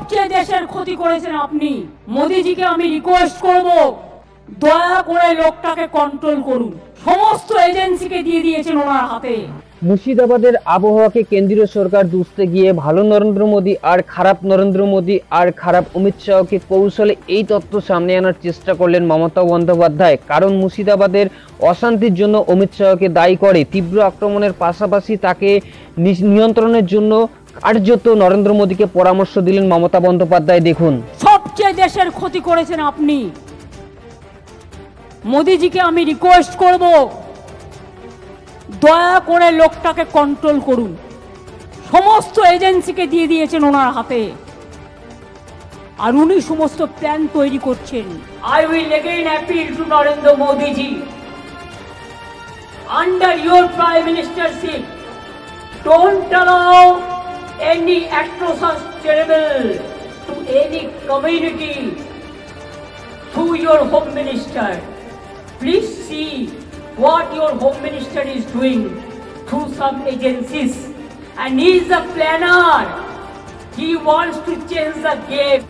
সবচেয়ে দেশের ক্ষতি করেছেন আপনি। মোদিজিকে আমি রিকোয়েস্ট করব, দয়া করে লোকটাকে কন্ট্রোল করুন। সমস্ত এজেন্সিকে দিয়ে দিয়েছেন ওনার হাতে। মুর্শিদাবাদের আবহাওয়াকে কেন্দ্রীয় সরকার দুষতে গিয়ে ভালো নরেন্দ্র মোদী আর খারাপ নরেন্দ্র মোদী আর খারাপ অমিত শাহকে কৌশলে এই তথ্য সামনে আনার চেষ্টা করলেন মমতা বন্দ্যোপাধ্যায়। কারণ মুর্শিদাবাদের অশান্তির জন্য অমিত শাহকে দায়ী করে তীব্র আক্রমণের পাশাপাশি তাকে নিয়ন্ত্রণের জন্য কার্যত নরেন্দ্র মোদীকে পরামর্শ দিলেন মমতা বন্দ্যোপাধ্যায়। দেখুন, সবচেয়ে দেশের ক্ষতি করেছেন আপনি। মোদিজিকে আমি রিকোয়েস্ট করব, দয়া করে লোকটাকে কন্ট্রোল করুন। সমস্ত এজেন্সিকে দিয়ে দিয়েছেন ওনার হাতে, আর উনি সমস্ত প্ল্যান তৈরি করছেন। I will again appeal to Narendra Modiji, under your prime ministership, don't allow any atrocious terrible to any community through your home minister. Please see what your home minister is doing through some agencies, and he is a planner. He wants to change the game.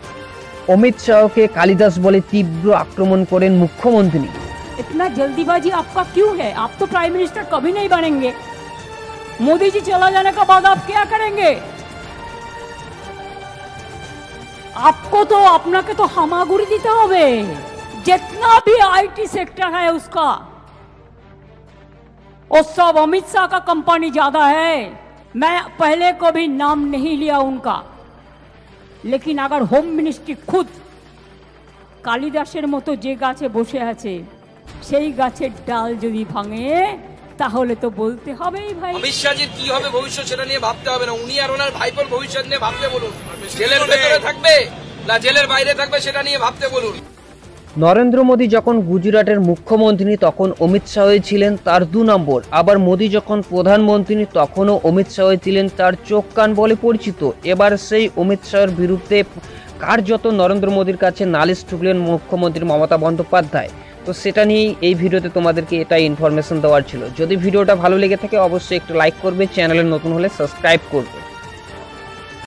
Amit শাহকে কালিদাস বলে তীব্র আক্রমণ করেন মুখ্যমন্ত্রী। इतना जल्दीबाजी आपका क्यों है? आप तो प्राइम मिनिस्टर कभी नहीं बनेंगे। मोदी जी चला जाने के बाद आप क्या करेंगे? आपको तो अपना के तो हमागुरी देते होगे। जितना भी आईटी सेक्टर है उसका, वो सब अमित शाह का कंपनी ज्यादा है। मैं पहले कभी नाम नहीं लिया उनका, लेकिन अगर होम मिनिस्ट्री खुद कालिदासेर मतो जे गाছে বসে আছে সেই গাছের ডাল যদি ভাঙে তাহলে তো বলতে হবেই ভাই। অমিত শাহজির কি হবে ভবিষ্যৎ সেটা নিয়ে ভাবতে হবে না, উনি আর ওনার ভাইপোর ভবিষ্যৎ নিয়ে ভাবতে বলুন। জেলের ভেতরে থাকবে না জেলের বাইরে থাকবে সেটা নিয়ে ভাবতে বলুন। নরেন্দ্র মোদী যখন গুজরাটের মুখ্যমন্ত্রী তখন অমিত শাহ ছিলেন তার 2 নম্বর, আবার মোদী যখন প্রধানমন্ত্রী তখনও অমিত শাহ ছিলেন তার চোখ কান বলে পরিচিত। এবার সেই অমিত শাহের বিরুদ্ধে কার্যত নরেন্দ্র মোদীর কাছে নালিশ ঠুকলেন মুখ্যমন্ত্রী মমতা বন্দ্যোপাধ্যায়। তো সেটা নিয়েই এই ভিডিওতে তোমাদেরকে এটাই ইনফরমেশন দেওয়ার ছিল। যদি ভিডিওটা ভালো লেগে থাকে অবশ্যই একটু লাইক করবে, চ্যানেলে নতুন হলে সাবস্ক্রাইব করবে।